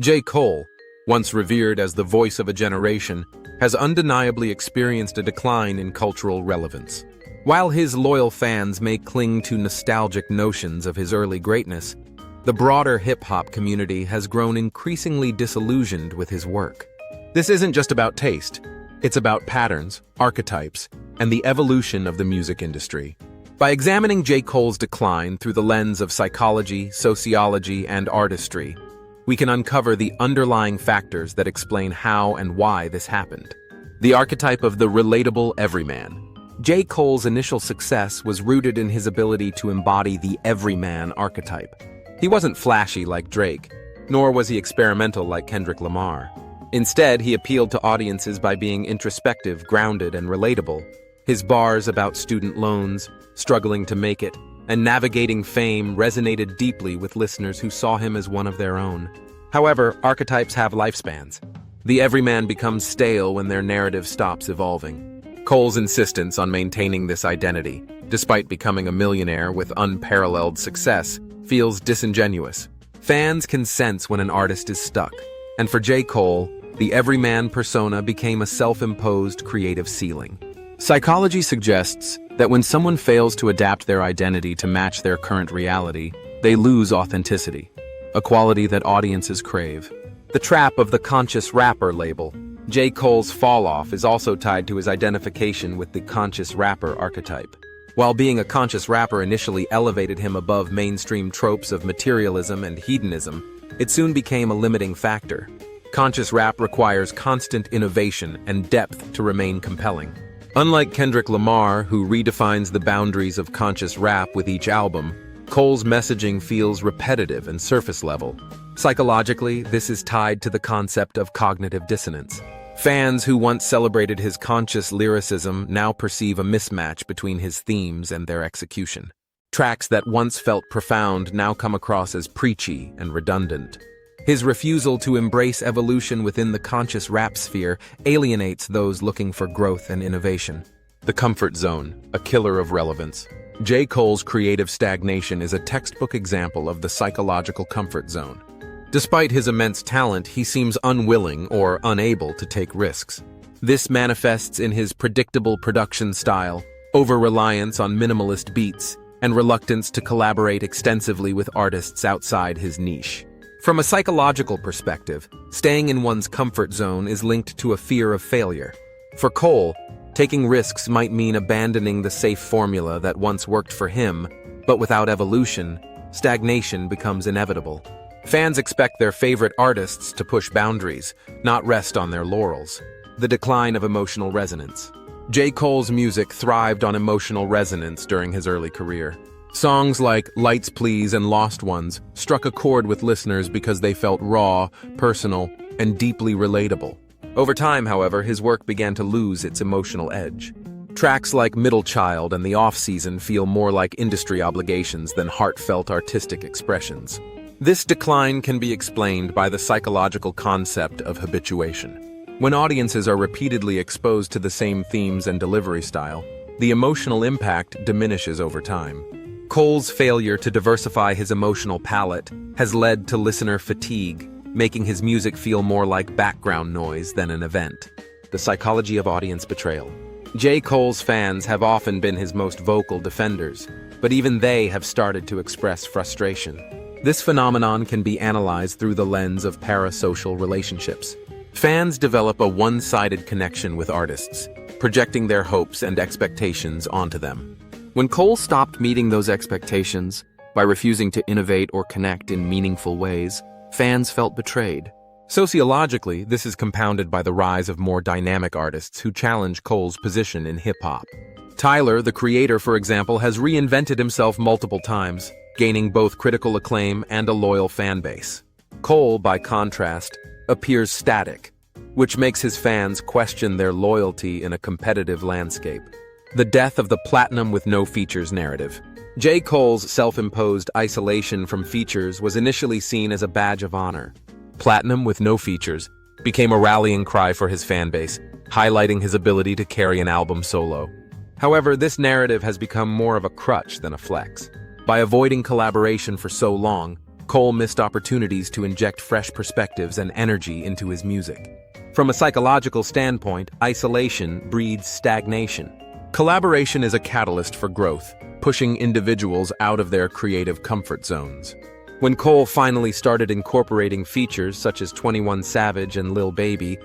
J. Cole, once revered as the voice of a generation, has undeniably experienced a decline in cultural relevance. While his loyal fans may cling to nostalgic notions of his early greatness, the broader hip-hop community has grown increasingly disillusioned with his work. This isn't just about taste, it's about patterns, archetypes, and the evolution of the music industry. By examining J. Cole's decline through the lens of psychology, sociology, and artistry, we can uncover the underlying factors that explain how and why this happened. The archetype of the relatable everyman. J. Cole's initial success was rooted in his ability to embody the everyman archetype. He wasn't flashy like Drake, nor was he experimental like Kendrick Lamar. Instead, he appealed to audiences by being introspective, grounded, and relatable. His bars about student loans, struggling to make it, and navigating fame resonated deeply with listeners who saw him as one of their own. However, archetypes have lifespans. The everyman becomes stale when their narrative stops evolving. Cole's insistence on maintaining this identity, despite becoming a millionaire with unparalleled success, feels disingenuous. Fans can sense when an artist is stuck, and for J. Cole, the everyman persona became a self-imposed creative ceiling. Psychology suggests that when someone fails to adapt their identity to match their current reality, they lose authenticity, a quality that audiences crave. The trap of the conscious rapper label. J. Cole's fall-off is also tied to his identification with the conscious rapper archetype. While being a conscious rapper initially elevated him above mainstream tropes of materialism and hedonism, it soon became a limiting factor. Conscious rap requires constant innovation and depth to remain compelling. Unlike Kendrick Lamar, who redefines the boundaries of conscious rap with each album, Cole's messaging feels repetitive and surface level. Psychologically, this is tied to the concept of cognitive dissonance. Fans who once celebrated his conscious lyricism now perceive a mismatch between his themes and their execution. Tracks that once felt profound now come across as preachy and redundant. His refusal to embrace evolution within the conscious rap sphere alienates those looking for growth and innovation. The comfort zone, a killer of relevance. J. Cole's creative stagnation is a textbook example of the psychological comfort zone. Despite his immense talent, he seems unwilling or unable to take risks. This manifests in his predictable production style, over-reliance on minimalist beats, and reluctance to collaborate extensively with artists outside his niche. From a psychological perspective, staying in one's comfort zone is linked to a fear of failure. For Cole, taking risks might mean abandoning the safe formula that once worked for him, but without evolution, stagnation becomes inevitable. Fans expect their favorite artists to push boundaries, not rest on their laurels. The decline of emotional resonance. J. Cole's music thrived on emotional resonance during his early career. Songs like Lights Please and Lost Ones struck a chord with listeners because they felt raw, personal, and deeply relatable. Over time, however, his work began to lose its emotional edge. Tracks like Middle Child and The Off-Season feel more like industry obligations than heartfelt artistic expressions. This decline can be explained by the psychological concept of habituation. When audiences are repeatedly exposed to the same themes and delivery style, the emotional impact diminishes over time. Cole's failure to diversify his emotional palette has led to listener fatigue, making his music feel more like background noise than an event. The psychology of audience betrayal. J. Cole's fans have often been his most vocal defenders, but even they have started to express frustration. This phenomenon can be analyzed through the lens of parasocial relationships. Fans develop a one-sided connection with artists, projecting their hopes and expectations onto them. When Cole stopped meeting those expectations by refusing to innovate or connect in meaningful ways, fans felt betrayed. Sociologically, this is compounded by the rise of more dynamic artists who challenge Cole's position in hip-hop. Tyler, the creator, for example, has reinvented himself multiple times, gaining both critical acclaim and a loyal fan base. Cole, by contrast, appears static, which makes his fans question their loyalty in a competitive landscape. The death of the platinum with no features narrative. J. Cole's self-imposed isolation from features was initially seen as a badge of honor. Platinum with no features became a rallying cry for his fanbase, highlighting his ability to carry an album solo. However, this narrative has become more of a crutch than a flex. By avoiding collaboration for so long, Cole missed opportunities to inject fresh perspectives and energy into his music. From a psychological standpoint, isolation breeds stagnation. Collaboration is a catalyst for growth, pushing individuals out of their creative comfort zones. When Cole finally started incorporating features such as 21 Savage and Lil Baby,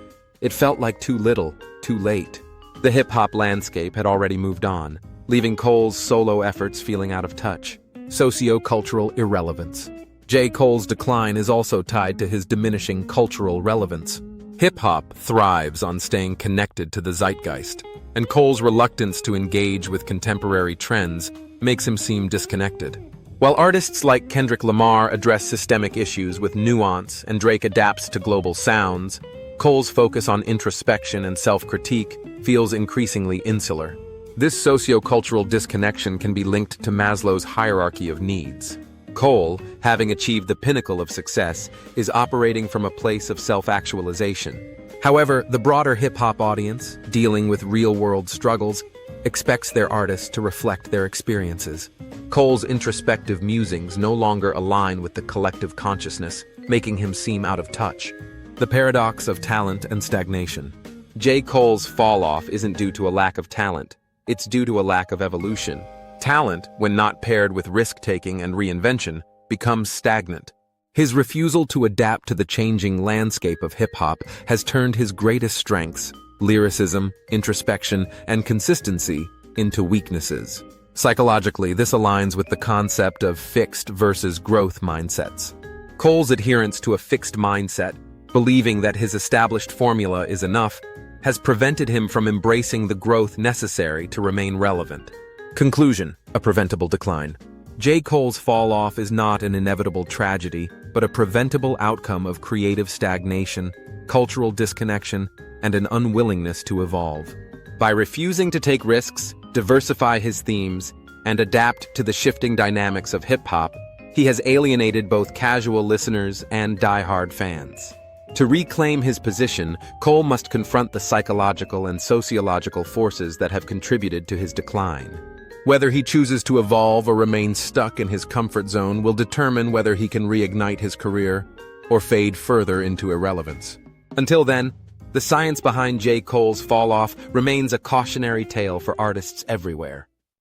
it felt like too little, too late. The hip-hop landscape had already moved on, leaving Cole's solo efforts feeling out of touch. Socio-cultural irrelevance. J. Cole's decline is also tied to his diminishing cultural relevance. Hip-hop thrives on staying connected to the zeitgeist, and Cole's reluctance to engage with contemporary trends makes him seem disconnected. While artists like Kendrick Lamar address systemic issues with nuance and Drake adapts to global sounds, Cole's focus on introspection and self-critique feels increasingly insular. This socio-cultural disconnection can be linked to Maslow's hierarchy of needs. Cole, having achieved the pinnacle of success, is operating from a place of self-actualization. However, the broader hip-hop audience, dealing with real-world struggles, expects their artists to reflect their experiences. Cole's introspective musings no longer align with the collective consciousness, making him seem out of touch. The paradox of talent and stagnation. J. Cole's fall-off isn't due to a lack of talent. It's due to a lack of evolution. Talent, when not paired with risk-taking and reinvention, becomes stagnant. His refusal to adapt to the changing landscape of hip-hop has turned his greatest strengths, lyricism, introspection, and consistency, into weaknesses. Psychologically, this aligns with the concept of fixed versus growth mindsets. Cole's adherence to a fixed mindset, believing that his established formula is enough, has prevented him from embracing the growth necessary to remain relevant. Conclusion: a preventable decline. J. Cole's fall-off is not an inevitable tragedy, but a preventable outcome of creative stagnation, cultural disconnection, and an unwillingness to evolve. By refusing to take risks, diversify his themes, and adapt to the shifting dynamics of hip-hop, he has alienated both casual listeners and die-hard fans. To reclaim his position, Cole must confront the psychological and sociological forces that have contributed to his decline. Whether he chooses to evolve or remain stuck in his comfort zone will determine whether he can reignite his career or fade further into irrelevance. Until then, the science behind J. Cole's fall-off remains a cautionary tale for artists everywhere.